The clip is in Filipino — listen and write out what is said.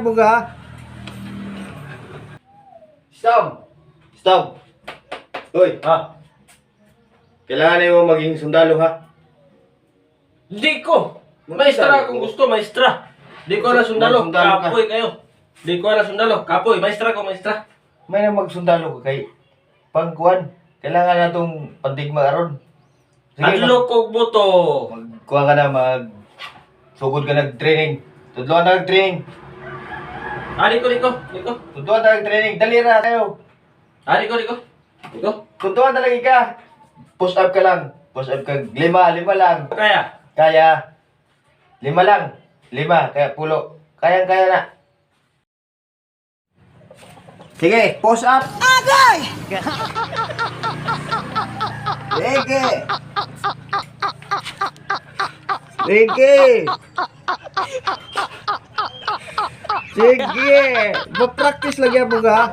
Buga. Stop! Stop! Hoy, kailangan mo maging sundalo, ha? Di ko. Maestra kung gusto, maestra. Di ko na sundalo. Sundalo ka. Kapoy kayo. Di ko na sundalo. Kapoy, maestra ko, maestra. May na magsundalo ka kay pangkuan. Kailangan na itong pantigma aron. Adlo kog buto. Magkuha ka na, sugod ka nag-training. Tudloan na nag-training. Liko. Tudloan na nag-training. Dali na kayo. Liko. Tudloan na lagi ka. Push up ka lang. Push up ka. Lima lang. Kaya. Kaya. 5 lang. 5. Kaya 10. Kayang-kaya na. Sige, push up. Agay! Sige. Sige. Sige. Mag-practice lagi ang buga.